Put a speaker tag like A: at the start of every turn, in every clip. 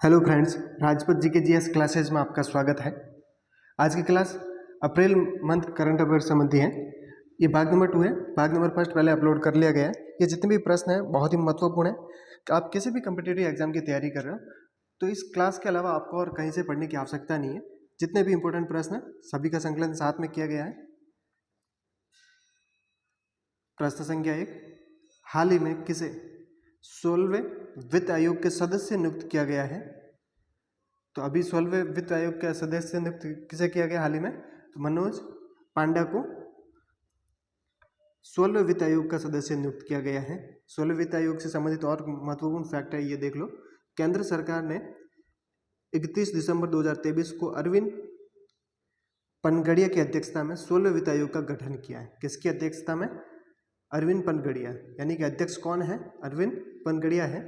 A: Hello friends, Rajpath जी के GS classes में आपका स्वागत है। आज की class April month current affair संबंधी है। ये भाग नंबर 2 है। भाग नंबर फर्स्ट पहले अपलोड कर लिया गया है। ये जितने भी प्रश्न हैं बहुत ही महत्वपूर्ण है कि आप किसी भी कम्पिटेटिव एग्जाम की तैयारी कर रहे हो तो इस क्लास के अलावा आपको और कहीं से पढ़ने की आवश्यकता नहीं है। जितने भी इंपॉर्टेंट प्रश्न हैं सभी का संकलन साथ में किया गया है। प्रश्न संख्या 1, हाल ही में किसे 16वें वित्त आयोग के सदस्य नियुक्त किया गया है? तो अभी 16वें वित्त आयोग के सदस्य नियुक्त किसे किया गया हाल ही में? तो मनोज पांडा को 16वें वित्त आयोग का सदस्य नियुक्त किया गया है। 16वें वित्त आयोग से संबंधित और महत्वपूर्ण फैक्ट है, ये देख लो। केंद्र सरकार ने 31 दिसंबर 2023 को अरविंद पनगड़िया की अध्यक्षता में 16वें वित्त आयोग का गठन किया है। किसकी अध्यक्षता में? अरविंद पनगड़िया, यानी कि अध्यक्ष कौन है? अरविंद पनगड़िया है।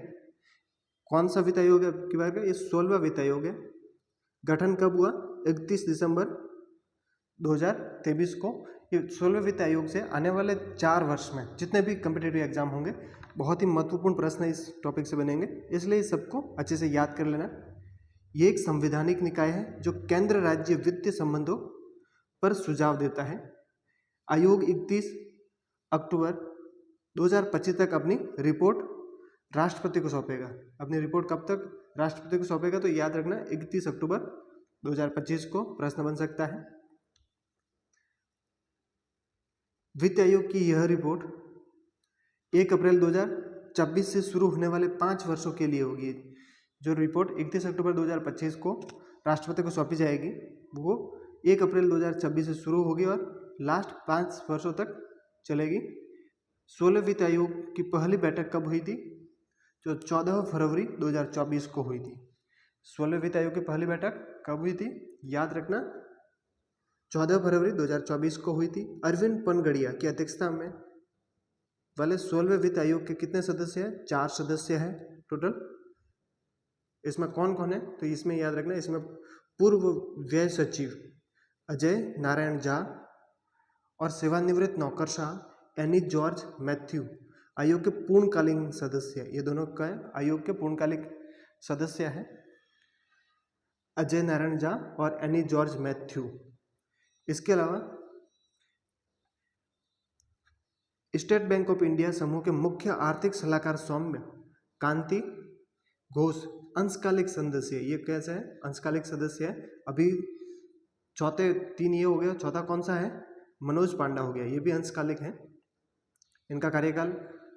A: कौन सा वित्त आयोग है की बात करें? ये 16वां वित्त आयोग है। गठन कब हुआ? 31 दिसंबर 2023 को। ये 16वें वित्त आयोग से आने वाले 4 वर्ष में जितने भी कम्पिटेटिव एग्जाम होंगे बहुत ही महत्वपूर्ण प्रश्न इस टॉपिक से बनेंगे, इसलिए सबको अच्छे से याद कर लेना। ये एक संवैधानिक निकाय है जो केंद्र राज्य वित्तीय संबंधों पर सुझाव देता है। आयोग 31 अक्टूबर 2025 तक अपनी रिपोर्ट राष्ट्रपति को सौंपेगा। अपनी रिपोर्ट कब तक राष्ट्रपति को सौंपेगा? तो याद रखना 31 अक्टूबर 2025 को प्रश्न बन सकता है। वित्त आयोग की यह रिपोर्ट 1 अप्रैल 2026 से शुरू होने वाले 5 वर्षों के लिए होगी। जो रिपोर्ट 31 अक्टूबर 2025 को राष्ट्रपति को सौंपी जाएगी वो 1 अप्रैल 2026 से शुरू होगी और लास्ट 5 वर्षों तक चलेगी। 16वें वित्त आयोग की पहली बैठक कब हुई थी? जो 14 फरवरी 2024 को हुई थी। 16वें वित्त आयोग की पहली बैठक कब हुई थी? याद रखना 14 फरवरी 2024 को हुई थी। अरविंद पनगड़िया की अध्यक्षता में वाले 16वें वित्त आयोग के कितने सदस्य हैं? 4 सदस्य हैं टोटल। इसमें कौन कौन है? तो इसमें याद रखना, इसमें पूर्व व्यय सचिव अजय नारायण झा और सेवानिवृत्त नौकरशाह एनी जॉर्ज मैथ्यू आयोग के पूर्णकालीन सदस्य है। ये दोनों का आयोग के पूर्णकालिक सदस्य है, अजय नारायण झा और एनी जॉर्ज मैथ्यू। इसके अलावा स्टेट बैंक ऑफ इंडिया समूह के मुख्य आर्थिक सलाहकार सौम्य कांति घोष अंशकालिक सदस्य है। ये कैसे है? अंशकालिक सदस्य है। अभी चौथे 3 ये हो गया, चौथा कौन सा है? मनोज पांडा हो गया, ये भी अंशकालिक है। इनका कार्यकाल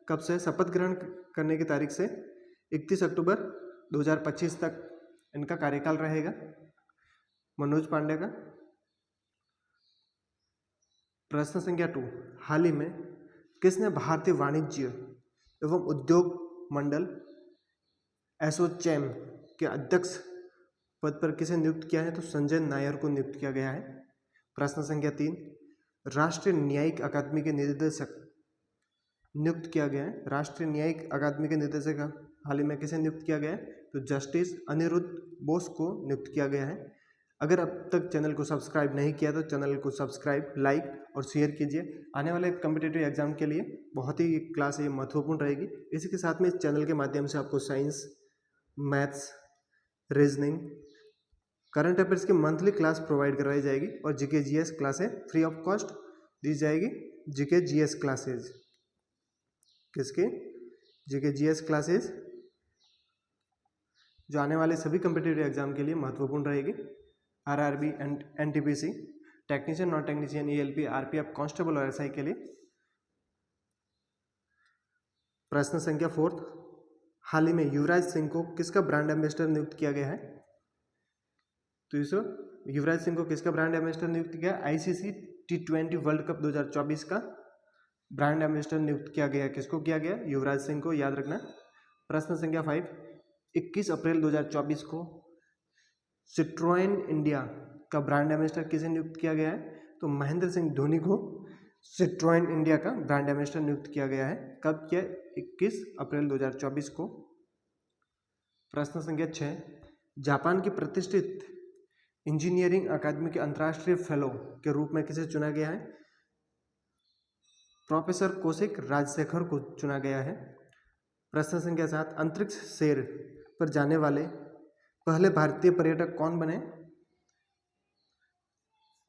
A: कब से? शपथ ग्रहण करने की तारीख से 31 अक्टूबर 2025 तक इनका कार्यकाल रहेगा, मनोज पांडे का। प्रश्न संख्या 2, हाल ही में किसने भारतीय वाणिज्य एवं उद्योग मंडल एसोचैम के अध्यक्ष पद पर किसे नियुक्त किया है? तो संजय नायर को नियुक्त किया गया है। प्रश्न संख्या 3, राष्ट्रीय न्यायिक अकादमी के निदेशक नियुक्त किया गया है। राष्ट्रीय न्यायिक अकादमी के निदेशक हाल ही में किसे नियुक्त किया गया है? तो जस्टिस अनिरुद्ध बोस को नियुक्त किया गया है। अगर अब तक चैनल को सब्सक्राइब नहीं किया तो चैनल को सब्सक्राइब, लाइक और शेयर कीजिए। आने वाले कम्पिटेटिव एग्जाम के लिए बहुत ही क्लास ये महत्वपूर्ण रहेगी। इसी के साथ में इस चैनल के माध्यम से आपको science, maths, reasoning, current affairs की मंथली क्लास प्रोवाइड करवाई जाएगी और जीके जीएस क्लासें फ्री ऑफ कॉस्ट दी जाएगी। जीके जीएस क्लासेज किसके? जीके जीएस क्लासेज जो आने वाले सभी कम्पिटेटिव एग्जाम के लिए महत्वपूर्ण रहेगी। RRB, NTPC, technician, non technician, ELP, RPF, constable और एसआई के लिए। प्रश्न संख्या 4, हाल ही में युवराज सिंह को किसका ब्रांड एम्बेसडर नियुक्त किया गया है? तो इस युवराज सिंह को किसका ब्रांड एम्बेसडर नियुक्त किया? आईसीसी T20 वर्ल्ड कप 2024 का ब्रांड एम्बेसडर नियुक्त किया गया। किसको किया गया? युवराज सिंह को, याद रखना। प्रश्न संख्या 5, 21 अप्रैल 2024 को सिट्रोएन इंडिया का ब्रांड एम्बेसडर किसे नियुक्त किया गया है? तो महेंद्र सिंह धोनी को सिट्रोएन इंडिया का ब्रांड एम्बेसडर नियुक्त किया गया है। कब किया? 21 अप्रैल 2024 को। प्रश्न संख्या 6, जापान की प्रतिष्ठित इंजीनियरिंग अकादमी के अंतर्राष्ट्रीय फेलो के रूप में किसे चुना गया है? प्रोफेसर कौशिक राजशेखर को चुना गया है। प्रश्न संख्या 7, अंतरिक्ष शैर पर जाने वाले पहले भारतीय पर्यटक कौन बने?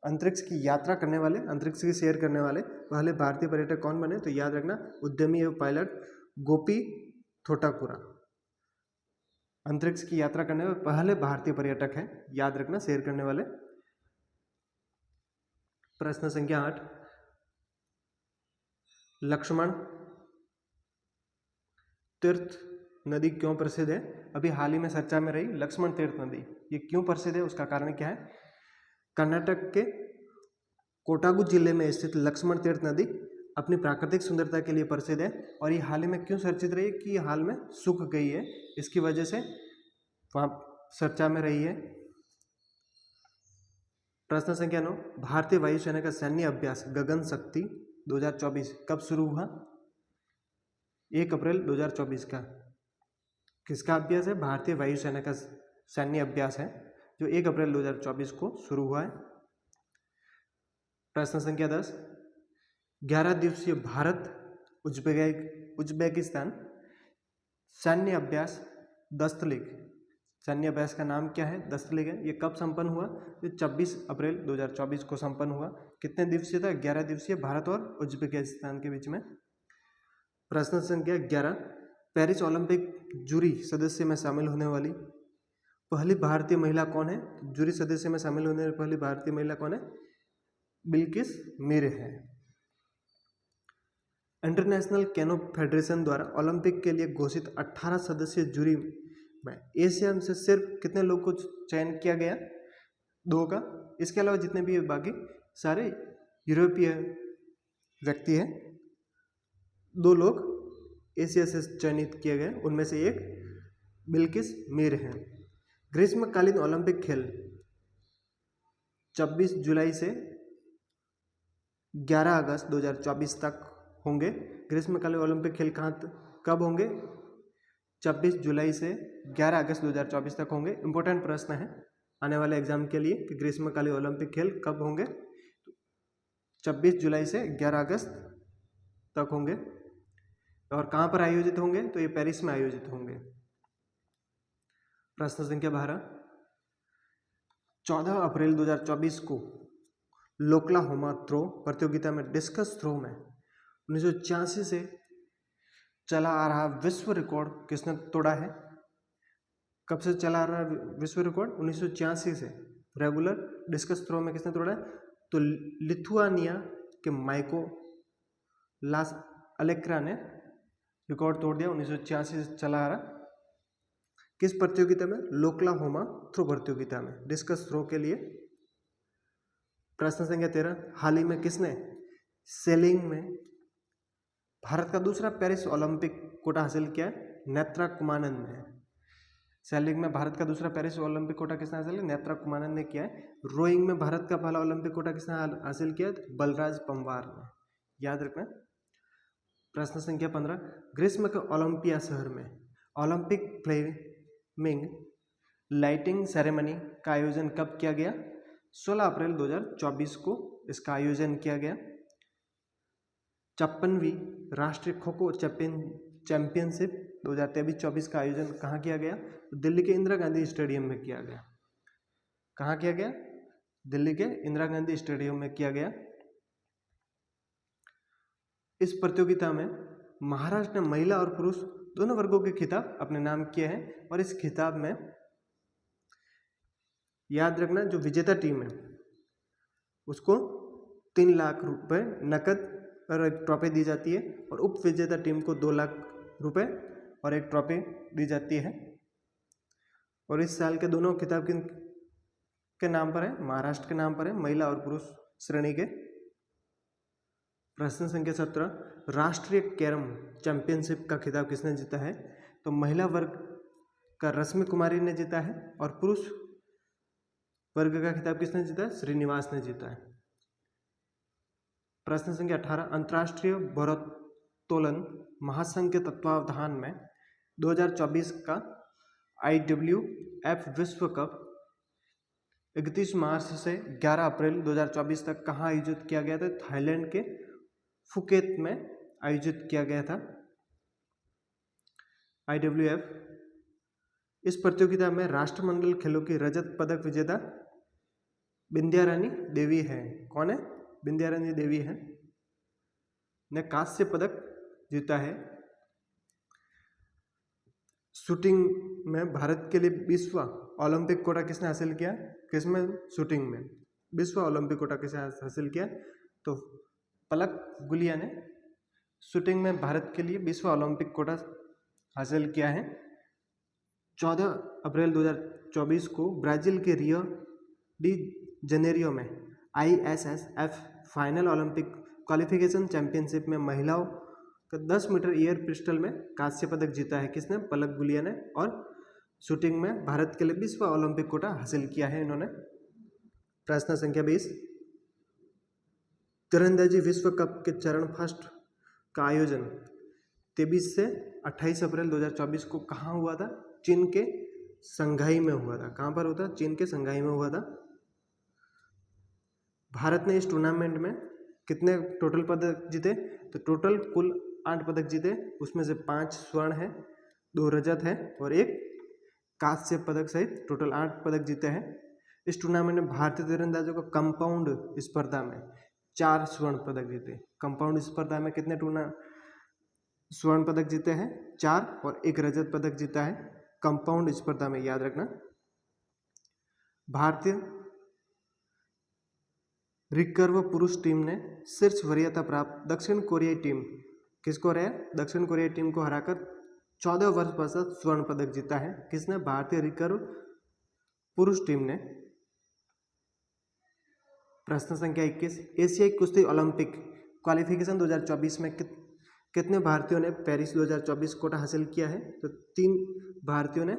A: अंतरिक्ष की यात्रा करने वाले, अंतरिक्ष की सैर करने वाले पहले भारतीय पर्यटक कौन बने? तो याद रखना, उद्यमी एवं पायलट गोपी थोटाकुरा अंतरिक्ष की यात्रा करने वाले पहले भारतीय पर्यटक हैं, याद रखना, सैर करने वाले। प्रश्न संख्या 8, लक्ष्मण तीर्थ नदी क्यों प्रसिद्ध है? अभी हाल ही में चर्चा में रही लक्ष्मण तीर्थ नदी, ये क्यों प्रसिद्ध है, उसका कारण क्या है? कर्नाटक के कोटागु जिले में स्थित लक्ष्मण तीर्थ नदी अपनी प्राकृतिक सुंदरता के लिए प्रसिद्ध है और ये हाल ही में क्यों चर्चित रही है कि ये हाल में सूख गई है, इसकी वजह से वहाँ चर्चा में रही है। प्रश्न संख्या 9, भारतीय वायुसेना का सैन्य अभ्यास गगन शक्ति 2024 कब शुरू हुआ? 1 अप्रैल 2024 का। किसका अभ्यास है? भारतीय वायुसेना का सैन्य अभ्यास है जो 1 अप्रैल 2024 को शुरू हुआ है। प्रश्न संख्या 10, 11 दिवसीय भारत उज्बेकिस्तान सैन्य अभ्यास दस्तलीग, सैन्य अभ्यास का नाम क्या है? दस्तलीग है। ये कब संपन्न हुआ? ये 26 अप्रैल 2024 को संपन्न हुआ। कितने दिवसीय था? 11 दिवसीय, भारत और उज्बेकिस्तान के बीच में। प्रश्न संख्या 11, पेरिस ओलंपिक जूरी सदस्य में शामिल होने वाली पहली भारतीय महिला कौन है? जूरी सदस्य में शामिल होने वाली पहली भारतीय महिला कौन है? बिल्किस मीर है। इंटरनेशनल कैनो फेडरेशन द्वारा ओलंपिक के लिए घोषित 18 सदस्यीय जूरी में एशिया से सिर्फ कितने लोग को चयन किया गया? 2 का। इसके अलावा जितने भी बाकी सारे यूरोपीय व्यक्ति हैं, 2 लोग एशिया से चयनित किए गए, उनमें से एक बिल्किस मीर हैं। ग्रीष्मकालीन ओलंपिक खेल 26 जुलाई से 11 अगस्त 2024 तक होंगे। ग्रीष्मकालीन ओलंपिक खेल कब होंगे? 26 जुलाई से 11 अगस्त 2024 तक होंगे। इंपॉर्टेंट प्रश्न है आने वाले एग्जाम के लिए कि ग्रीष्मकालीन ओलंपिक खेल कब होंगे? 26 जुलाई से 11 अगस्त तक होंगे। और कहाँ पर आयोजित होंगे? तो ये पेरिस में आयोजित होंगे। प्रश्न संख्या 12, 14 अप्रैल 2024 को लोकलाहोमा थ्रो प्रतियोगिता में डिस्कस थ्रो में 1986 से चला आ रहा विश्व रिकॉर्ड किसने तोड़ा है? कब से चला आ रहा विश्व रिकॉर्ड? 1986 से रेगुलर डिस्कस थ्रो में किसने तोड़ा है? तो लिथुआनिया के माइको लास अलेक्रा ने रिकॉर्ड तोड़ दिया। 1986 से चला आ रहा किस प्रतियोगिता में? लोकलाहोमा थ्रो प्रतियोगिता में, डिस्कस थ्रो के लिए। प्रश्न संख्या 13, हाल ही में किसने सेलिंग में भारत का दूसरा पेरिस ओलंपिक कोटा हासिल किया है? नेत्रा कुमानंद ने। सेलिंग में भारत का दूसरा पेरिस ओलंपिक कोटा किसने हासिल किया? नेत्रा कुमानंद ने किया है। रोइंग में भारत का पहला ओलंपिक कोटा किसने हासिल किया? बलराज पंवार ने, याद रखना। प्रश्न संख्या 15, ग्रीष्म के ओलंपिया शहर में ओलंपिक फ्लेमिंग लाइटिंग सेरेमनी का आयोजन कब किया गया? 16 अप्रैल 2024 को इसका आयोजन किया गया। 56वीं राष्ट्रीय खो खो चैंपियनशिप 2023-24 का आयोजन कहाँ किया गया? दिल्ली के इंदिरा गांधी स्टेडियम में किया गया। कहाँ किया गया? दिल्ली के इंदिरा गांधी स्टेडियम में किया गया। इस प्रतियोगिता में महाराष्ट्र ने महिला और पुरुष दोनों वर्गों के खिताब अपने नाम किए हैं और इस खिताब में याद रखना जो विजेता टीम है उसको 3 लाख रुपए नकद और एक ट्रॉफी दी जाती है और उप विजेता टीम को 2 लाख रुपए और एक ट्रॉफी दी जाती है। और इस साल के दोनों खिताब के नाम पर है, महाराष्ट्र के नाम पर है, महिला और पुरुष श्रेणी के। प्रश्न संख्या 17, राष्ट्रीय कैरम चैंपियनशिप का खिताब किसने जीता है? तो महिला वर्ग का रश्मि कुमारी ने जीता है और पुरुष वर्ग का खिताब किसने जीता है? श्रीनिवास ने जीता है। प्रश्न संख्या 18, अंतर्राष्ट्रीय भारोत्तोलन महासंघ के तत्वावधान में 2024 का IWF विश्व कप 31 मार्च से 11 अप्रैल 2024 तक कहाँ आयोजित किया गया था? थाईलैंड के फुकेत में आयोजित किया गया था। IWF इस प्रतियोगिता में राष्ट्रमंडल खेलों की रजत पदक विजेता बिंदिया रानी देवी है। कौन है? बिंदिया रानी देवी है। ने कांस्य पदक जीता है। शूटिंग में भारत के लिए विश्व ओलंपिक कोटा किसने हासिल किया? किसमें? शूटिंग में विश्व ओलंपिक कोटा किसने हासिल किया? तो पलक गुलिया ने शूटिंग में भारत के लिए विश्व ओलंपिक कोटा हासिल किया है। 14 अप्रैल 2024 को ब्राजील के रियो डी जनेरियो में ISSF final Olympic qualification championship में महिलाओं का 10 मीटर एयर पिस्टल में कांस्य पदक जीता है। किसने? पलक गुलिया ने। और शूटिंग में भारत के लिए विश्व ओलंपिक कोटा हासिल किया है इन्होंने। प्रश्न संख्या 20, तीरंदाजी विश्व कप के चरण फर्स्ट का आयोजन 23 से 28 अप्रैल 2024 को कहाँ हुआ था? चीन के संघाई में हुआ था। कहाँ पर होता? चीन के संघाई में हुआ था। भारत ने इस टूर्नामेंट में कितने टोटल पदक जीते? तो टोटल कुल 8 पदक जीते, उसमें से 5 स्वर्ण है, 2 रजत है और 1 कांस्य पदक सहित टोटल 8 पदक जीते हैं। इस टूर्नामेंट में भारतीय तीरंदाजों को कंपाउंड स्पर्धा में 4 स्वर्ण पदक जीते। कंपाउंड स्पर्धा में कितने स्वर्ण पदक जीते हैं? 4 और 1 रजत पदक जीता है कंपाउंड स्पर्धा में, याद रखना। भारतीय रिकर्व पुरुष टीम ने शीर्ष वरीयता प्राप्त दक्षिण कोरियाई टीम किसको हराया? दक्षिण कोरियाई टीम को हराकर 14 वर्ष पश्चात स्वर्ण पदक जीता है। किसने? भारतीय रिकर्व पुरुष टीम ने। प्रश्न संख्या 21, एशियाई कुश्ती ओलंपिक क्वालिफिकेशन 2024 में कितने भारतीयों ने पेरिस 2024 कोटा हासिल किया है? तो 3 भारतीयों ने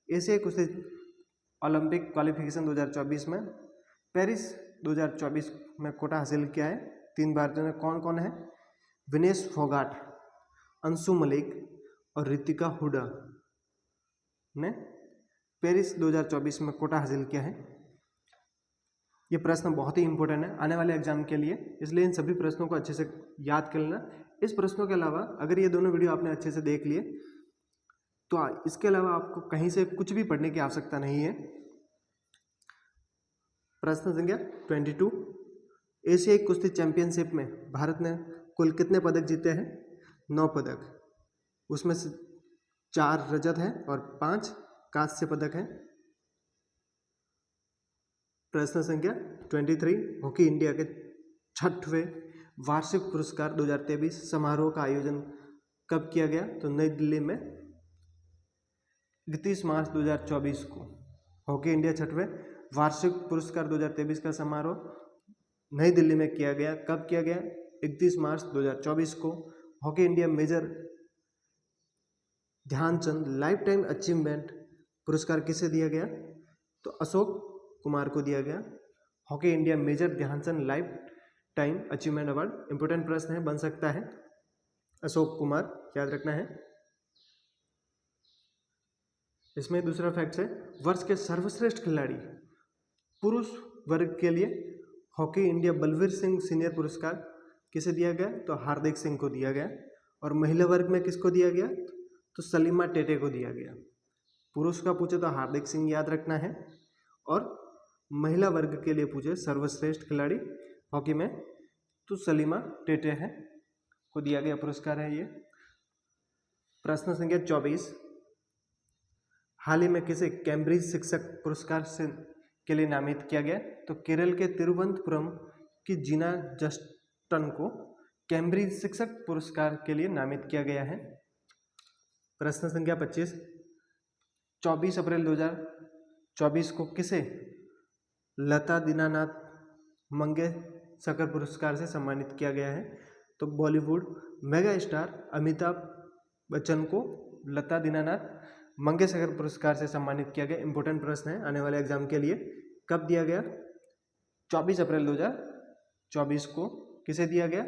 A: एशियाई कुश्ती ओलंपिक क्वालिफिकेशन 2024 में पेरिस 2024 में कोटा हासिल किया है। 3 भारतीयों ने कौन कौन है? विनेश फोगाट, अंशु मलिक और रितिका हुडा ने पेरिस 2024 में कोटा हासिल किया है। ये प्रश्न बहुत ही इंपॉर्टेंट है आने वाले एग्जाम के लिए, इसलिए इन सभी प्रश्नों को अच्छे से याद कर लेना। इस प्रश्नों के अलावा अगर ये दोनों वीडियो आपने अच्छे से देख लिए तो इसके अलावा आपको कहीं से कुछ भी पढ़ने की आवश्यकता नहीं है। प्रश्न संख्या 22, एशियाई कुश्ती चैंपियनशिप में भारत ने कुल कितने पदक जीते हैं? 9 पदक, उसमें से 4 रजत हैं और 5 कांस्य पदक हैं। प्रश्न संख्या 23, हॉकी इंडिया के 6वें वार्षिक पुरस्कार 2023 समारोह का आयोजन कब किया गया? तो नई दिल्ली में 31 मार्च 2024 को। हॉकी इंडिया 6वें वार्षिक पुरस्कार 2023 का समारोह नई दिल्ली में किया गया। कब किया गया? 31 मार्च 2024 को। Hockey India major Dhyanchand lifetime achievement पुरस्कार किसे दिया गया? तो अशोक कुमार को दिया गया। Hockey India major Dhyanchand lifetime achievement award, important प्रश्न है, बन सकता है। अशोक कुमार, याद रखना है। इसमें दूसरा फैक्ट है, वर्ष के सर्वश्रेष्ठ खिलाड़ी पुरुष वर्ग के लिए hockey India Balbir Singh senior पुरस्कार किसे दिया गया? तो हार्दिक सिंह को दिया गया। और महिला वर्ग में किसको दिया गया? तो सलीमा टेटे को दिया गया। पुरुष का पूछे तो हार्दिक सिंह याद रखना है, और महिला वर्ग के लिए पूछे सर्वश्रेष्ठ खिलाड़ी हॉकी में तो सलीमा टेटे है को दिया गया पुरस्कार है ये। प्रश्न संख्या 24, हाल ही में किसे कैम्ब्रिज शिक्षक पुरस्कार से के लिए नामित किया गया? तो केरल के तिरुवनंतपुरम की जीना जस्टन को कैम्ब्रिज शिक्षक पुरस्कार के लिए नामित किया गया है। प्रश्न संख्या 25, 24 अप्रैल 2024 को किसे लता दीनानाथ मंगेशकर पुरस्कार से सम्मानित किया गया है? तो बॉलीवुड मेगा स्टार अमिताभ बच्चन को लता दीनानाथ मंगेशकर पुरस्कार से सम्मानित किया गया। इंपॉर्टेंट प्रश्न है आने वाले एग्जाम के लिए। कब दिया गया? 24 अप्रैल 2024 को। किसे दिया गया?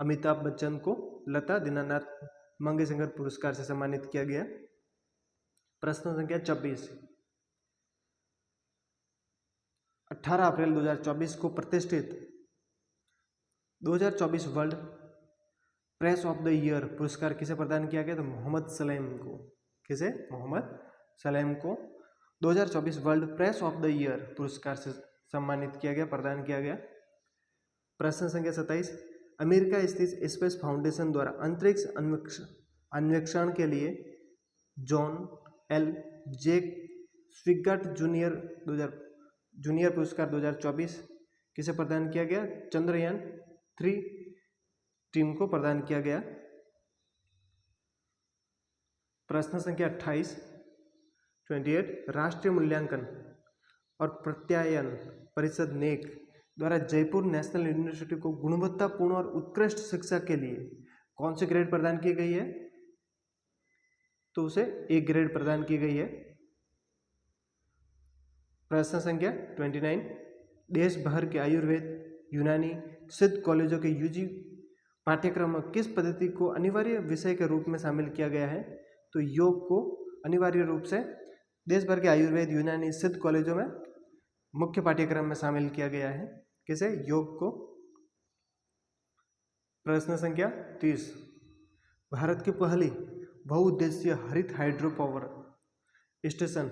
A: अमिताभ बच्चन को लता दीनानाथ मंगेशकर पुरस्कार से सम्मानित किया गया। प्रश्न संख्या 26, 18 अप्रैल 2024 को प्रतिष्ठित 2024 world press of the year पुरस्कार किसे प्रदान किया गया? तो मोहम्मद सलेम को। किसे? मोहम्मद सलेम को 2024 world press of the year पुरस्कार से सम्मानित किया गया, प्रदान किया गया। प्रश्न संख्या 27, अमेरिका स्थित स्पेस फाउंडेशन द्वारा अंतरिक्ष अन्वेषण के लिए जॉन एल जेक स्विगट जूनियर पुरस्कार 2024 किसे प्रदान किया गया? चंद्रयान 3 टीम को प्रदान किया गया। प्रश्न संख्या 28 राष्ट्रीय मूल्यांकन और प्रत्यायन परिषद नेक द्वारा जयपुर नेशनल यूनिवर्सिटी को गुणवत्तापूर्ण और उत्कृष्ट शिक्षा के लिए कौन सी ग्रेड प्रदान की गई है? तो उसे ए ग्रेड प्रदान की गई है। प्रश्न संख्या 29, देश भर के आयुर्वेद, यूनानी, सिद्ध कॉलेजों के यूजी पाठ्यक्रम में किस पद्धति को अनिवार्य विषय के रूप में शामिल किया गया है? तो योग को अनिवार्य रूप से देश भर के आयुर्वेद, यूनानी, सिद्ध कॉलेजों में मुख्य पाठ्यक्रम में शामिल किया गया है। किसे? योग को। प्रश्न संख्या 30, भारत की पहली बहुउद्देशीय हरित हाइड्रो पावर स्टेशन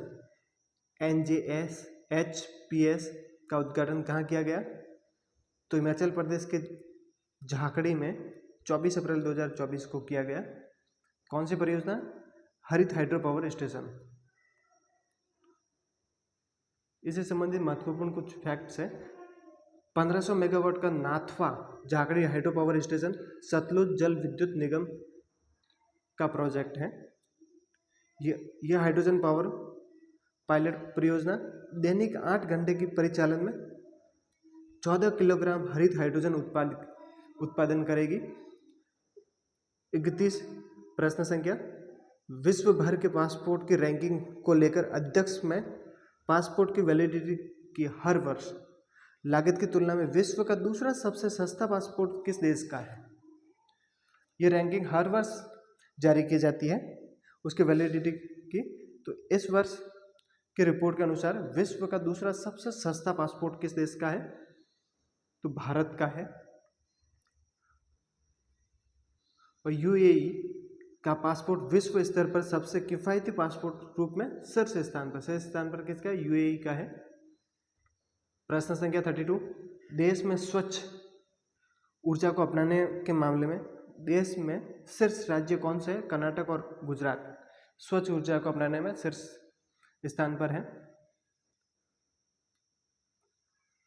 A: NJSHPS का उद्घाटन कहाँ किया गया? तो हिमाचल प्रदेश के झाकड़ी में 24 अप्रैल 2024 को किया गया। कौन सी परियोजना? हरित हाइड्रो पावर स्टेशन। इससे संबंधित महत्वपूर्ण कुछ फैक्ट्स है। 1500 मेगावाट का Nathpa Jhakri hydro power station Satluj Jal Vidyut निगम का प्रोजेक्ट है। यह हाइड्रोजन पावर पायलट परियोजना दैनिक 8 घंटे की परिचालन में 14 किलोग्राम हरित हाइड्रोजन उत्पादन करेगी। 31 प्रश्न संख्या, विश्व भर के पासपोर्ट की रैंकिंग को लेकर अध्यक्ष में पासपोर्ट की वैलिडिटी की हर वर्ष लागत की तुलना में विश्व का दूसरा सबसे सस्ता पासपोर्ट किस देश का है? ये रैंकिंग हर वर्ष जारी की जाती है उसके वैलिडिटी की। तो इस वर्ष की रिपोर्ट के अनुसार विश्व का दूसरा सबसे सस्ता पासपोर्ट किस देश का है? तो भारत का है। और UAE का पासपोर्ट विश्व स्तर पर सबसे किफायती पासपोर्ट रूप में शीर्ष स्थान पर किसका? UAE का है। प्रश्न संख्या 32, देश में स्वच्छ ऊर्जा को अपनाने के मामले में देश में शीर्ष राज्य कौन से है? कर्नाटक और गुजरात स्वच्छ ऊर्जा को अपनाने में शीर्ष स्थान पर है।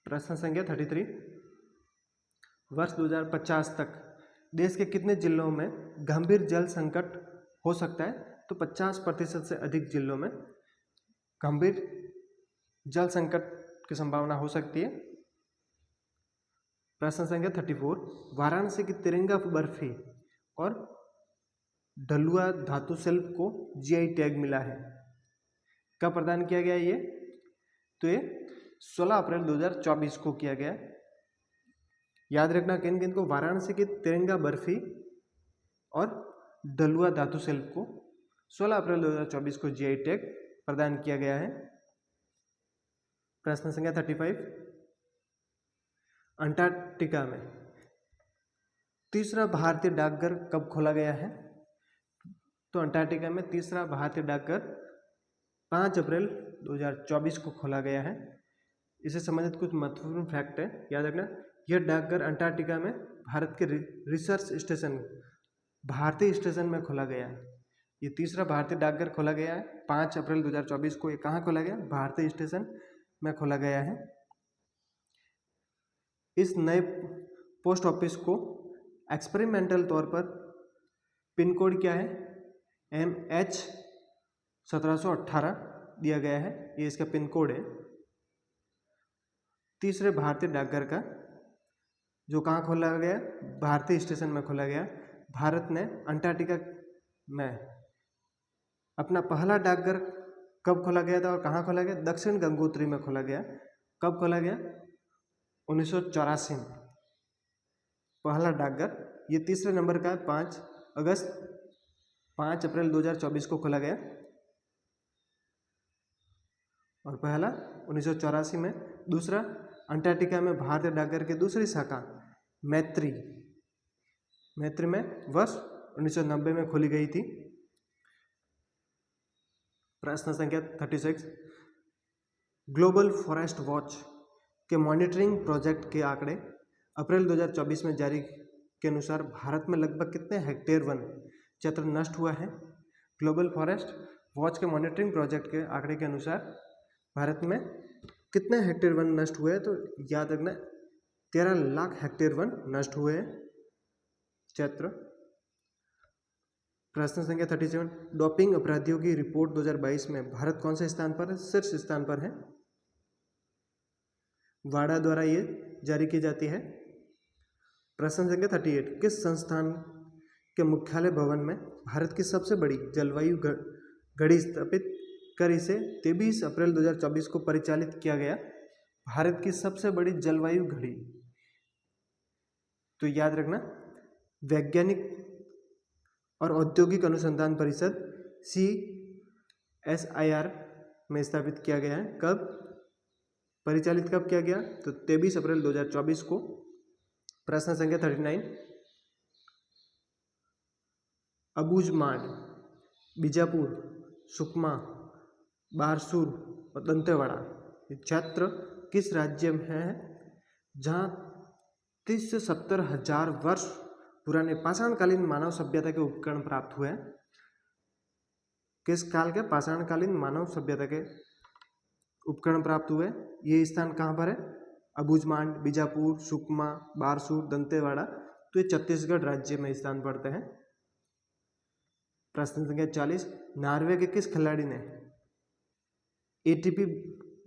A: प्रश्न संख्या 33, वर्ष 2050 तक देश के कितने जिलों में गंभीर जल संकट हो सकता है? तो 50% से अधिक जिलों में गंभीर जल संकट की संभावना हो सकती है। प्रश्न संख्या 34, वाराणसी की तिरंगा बर्फी और ढलुआ धातु शिल्प को GI टैग मिला है। कब प्रदान किया गया ये? तो ये 16 अप्रैल 2024 को किया गया। याद रखना किन किन को? वाराणसी की तिरंगा बर्फी और ढलुआ धातु शिल्प को 16 अप्रैल 2024 को GI टैग प्रदान किया गया है। प्रश्न संख्या 35, अंटार्कटिका में तीसरा भारतीय डाकघर कब खोला गया है? तो अंटार्कटिका में तीसरा भारतीय डाकघर 5 अप्रैल 2024 को खोला गया है। इससे संबंधित कुछ महत्वपूर्ण फैक्ट है, याद रखना। यह डाकघर अंटार्कटिका में भारत के रिसर्च स्टेशन भारतीय स्टेशन में खोला गया है। ये तीसरा भारतीय डाकघर खोला गया है 5 अप्रैल 2024 को। ये कहाँ खोला गया? भारतीय स्टेशन में खोला गया है। इस नए पोस्ट ऑफिस को एक्सपेरिमेंटल तौर पर पिन कोड क्या है? MH 1718 दिया गया है, ये इसका पिन कोड है। तीसरे भारतीय डाकघर का जो कहाँ खोला गया? भारतीय स्टेशन में खोला गया। भारत ने अंटार्कटिका में अपना पहला डाकघर कब खोला गया था और कहाँ खोला गया? दक्षिण गंगोत्री में खोला गया। कब खोला गया? 1984 में पहला डाकघर। ये तीसरे नंबर का है, 5 अप्रैल 2024 को खोला गया और पहला 1984 में। दूसरा अंटार्कटिका में भारतीय डाकघर की दूसरी शाखा मैत्री में वर्ष 1990 में खोली गई थी। प्रश्न संख्या 36, ग्लोबल फॉरेस्ट वॉच के मॉनिटरिंग प्रोजेक्ट के आंकड़े अप्रैल 2024 में जारी के अनुसार भारत में लगभग कितने हेक्टेयर वन क्षेत्र नष्ट हुआ है। ग्लोबल फॉरेस्ट वॉच के मॉनिटरिंग प्रोजेक्ट के आंकड़े के अनुसार भारत में कितने हेक्टेयर वन नष्ट हुए हैं, तो याद रखना 13 लाख हेक्टेयर वन नष्ट हुए हैं क्षेत्र। प्रश्न संख्या 37, डोपिंग अपराधियों की रिपोर्ट 2022 में भारत कौन से स्थान पर है, शीर्ष स्थान पर है। वाडा द्वारा ये जारी की जाती है। प्रश्न संख्या 38, किस संस्थान के मुख्यालय भवन में भारत की सबसे बड़ी जलवायु घड़ी स्थापित कर इसे 23 अप्रैल 2024 को परिचालित किया गया। भारत की सबसे बड़ी जलवायु घड़ी, तो याद रखना वैज्ञानिक और औद्योगिक अनुसंधान परिषद CSIR में स्थापित किया गया है। कब परिचालित कब किया गया, तो 23 अप्रैल 2024 को। प्रश्न संख्या 39, अबूझमाड़, बीजापुर, सुकमा, बारसूर और दंतेवाड़ा ये क्षेत्र किस राज्य में है, जहाँ 30 से 70 हजार वर्ष पुराने पाषाणकालीन मानव सभ्यता के उपकरण प्राप्त हुए हैं। किस काल के पाषाणकालीन मानव सभ्यता के उपकरण प्राप्त हुए, ये स्थान कहाँ पर है, अबूझमाड़, बीजापुर, सुकमा, बारसूर, दंतेवाड़ा, तो ये छत्तीसगढ़ राज्य में स्थान पड़ते हैं। प्रश्न संख्या 40, नॉर्वे के किस खिलाड़ी ने ATP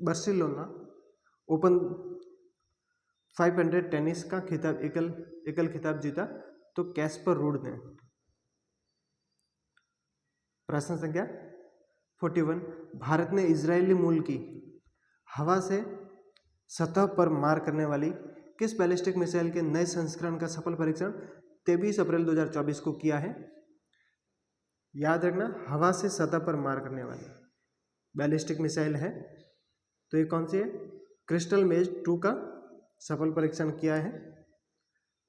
A: बार्सिलोना ओपन 500 टेनिस का खिताब एकल खिताब जीता, तो कैस्पर रूड ने। प्रश्न संख्या 41, भारत ने इजरायली मूल की हवा से सतह पर मार करने वाली किस बैलिस्टिक मिसाइल के नए संस्करण का सफल परीक्षण 23 अप्रैल 2024 को किया है। याद रखना हवा से सतह पर मार करने वाली बैलिस्टिक मिसाइल है, तो ये कौन सी है, क्रिस्टल मेज 2 का सफल परीक्षण किया है।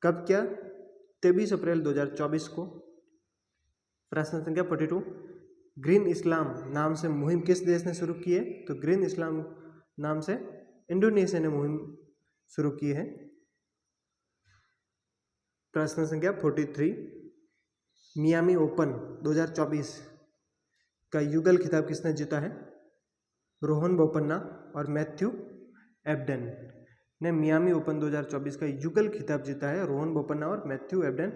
A: कब किया, 23 अप्रैल 2024 को। प्रश्न संख्या 42, ग्रीन इस्लाम नाम से मुहिम किस देश ने शुरू की है, तो ग्रीन इस्लाम नाम से इंडोनेशिया ने मुहिम शुरू की है। प्रश्न संख्या 43, मियामी ओपन 2024 का युगल खिताब किसने जीता है, रोहन बोपन्ना और मैथ्यू एबडन ने मियामी ओपन 2024 का युगल खिताब जीता है, रोहन बोपन्ना और मैथ्यू एबडन।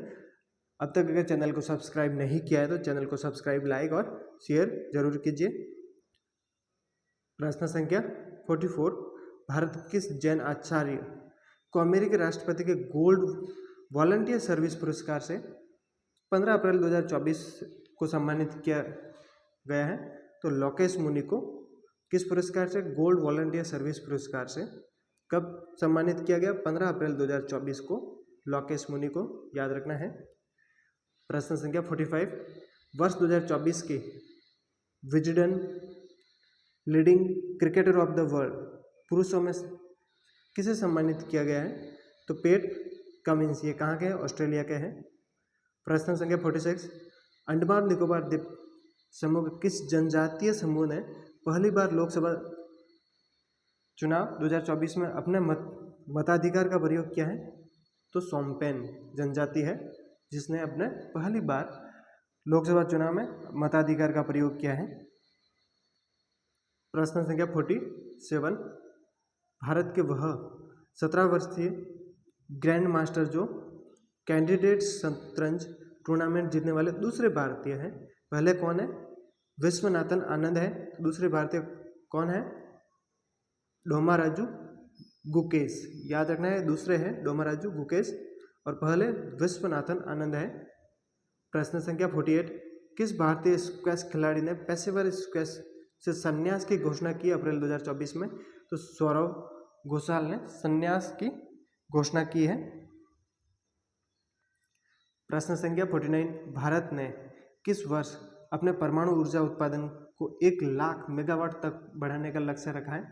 A: अब तक अगर चैनल को सब्सक्राइब नहीं किया है तो चैनल को सब्सक्राइब, लाइक और शेयर जरूर कीजिए। प्रश्न संख्या 44, भारत किस जैन आचार्य को अमेरिकी राष्ट्रपति के गोल्ड वॉलंटियर सर्विस पुरस्कार से 15 अप्रैल 2024 को सम्मानित किया गया है, तो लोकेश मुनि को किस पुरस्कार से, गोल्ड वॉलंटियर सर्विस पुरस्कार से। कब सम्मानित किया गया, 15 अप्रैल 2024 को लोकेश मुनि को, याद रखना है। प्रश्न संख्या 45, वर्ष 2024 के Wisden leading cricketer of the world पुरुषों में किसे सम्मानित किया गया है, तो पेट कमिंस, ये कहाँ के हैं, ऑस्ट्रेलिया के हैं। प्रश्न संख्या 46, अंडमान निकोबार द्वीप समूह के किस जनजातीय समूह ने पहली बार लोकसभा चुनाव 2024 में अपने मताधिकार का प्रयोग किया है, तो सोम्पेन जनजाति है जिसने अपने पहली बार लोकसभा चुनाव में मताधिकार का प्रयोग किया है। प्रश्न संख्या 47, भारत के वह 17 वर्षीय ग्रैंड मास्टर जो कैंडिडेट शतरंज टूर्नामेंट जीतने वाले दूसरे भारतीय हैं, पहले कौन है, विश्वनाथन आनंद है, दूसरे भारतीय कौन है, डोमाराजू गुकेश, याद रखना है, दूसरे हैं डोमाराजू गुकेश और पहले विश्वनाथन आनंद है। प्रश्न संख्या 48, किस भारतीय स्क्वैश खिलाड़ी ने पेशेवर स्क्वैश से संन्यास की घोषणा की अप्रैल 2024 में, तो सौरव घोषाल ने संन्यास की घोषणा की है। प्रश्न संख्या 49, भारत ने किस वर्ष अपने परमाणु ऊर्जा उत्पादन को 1 लाख मेगावाट तक बढ़ाने का लक्ष्य रखा है,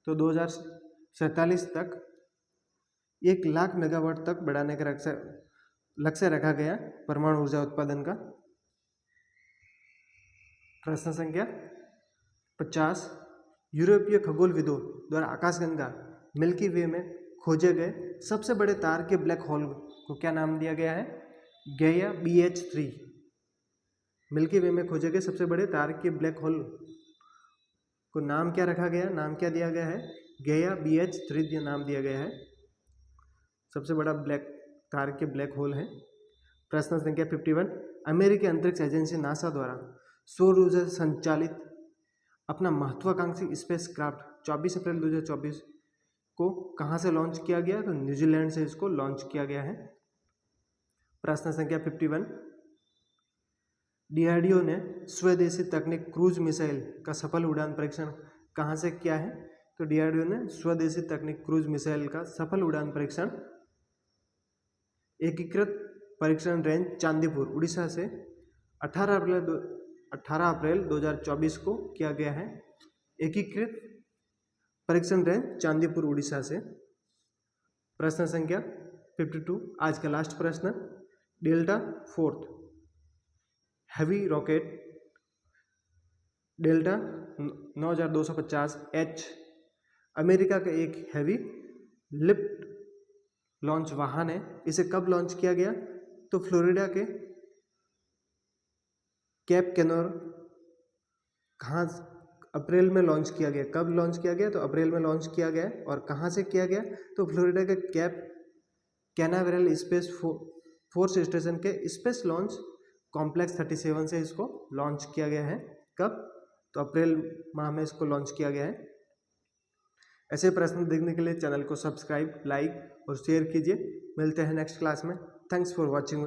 A: तो 2047 तक 1 लाख मेगावाट तक बढ़ाने का लक्ष्य रखा गया परमाणु ऊर्जा उत्पादन का। प्रश्न संख्या 50 यूरोपीय खगोलविदों द्वारा आकाशगंगा मिल्की वे में खोजे गए सबसे बड़े तार के ब्लैक होल को क्या नाम दिया गया है? गैया BH3। मिल्की वे में खोजे गए सबसे बड़े तार के ब्लैक होल को नाम क्या रखा गया? नाम क्या दिया गया है? गैया BH3 नाम दिया गया है। सबसे बड़ा तार के ब्लैक होल है। प्रश्न संख्या 51, अमेरिकी अंतरिक्ष एजेंसी नासा द्वारा सौर ऊर्जा से संचालित अपना महत्वाकांक्षी स्पेस क्राफ्ट 24 अप्रैल 2024 को कहाँ से लॉन्च किया गया? तो न्यूजीलैंड से इसको लॉन्च किया गया है। प्रश्न संख्या 51, DRDO ने स्वदेशी तकनीक क्रूज मिसाइल का सफल उड़ान परीक्षण कहाँ से किया है? तो DRDO ने स्वदेशी तकनीक क्रूज मिसाइल का सफल उड़ान परीक्षण एकीकृत परीक्षण रेंज चांदीपुर उड़ीसा से 18 अप्रैल 2024 को किया गया है। एकीकृत परीक्षण रेंज चांदीपुर उड़ीसा से। प्रश्न संख्या 52, आज का लास्ट प्रश्न, delta fourth heavy rocket delta 9250H America का एक हैवी लिफ्ट लॉन्च वाहन है। इसे कब लॉन्च किया गया? तो फ्लोरिडा के कैप कैनोर कहाँ अप्रैल में लॉन्च किया गया। कब लॉन्च किया गया? तो अप्रैल में लॉन्च किया गया। और कहाँ से किया गया? तो फ्लोरिडा के cap Canaveral space force station के स्पेस लॉन्च कॉम्प्लेक्स 37 से इसको लॉन्च किया गया है। कब? तो अप्रैल माह में इसको लॉन्च किया गया है। ऐसे प्रश्न देखने के लिए चैनल को सब्सक्राइब, लाइक और शेयर कीजिए। मिलते हैं नेक्स्ट क्लास में। Thanks for watching.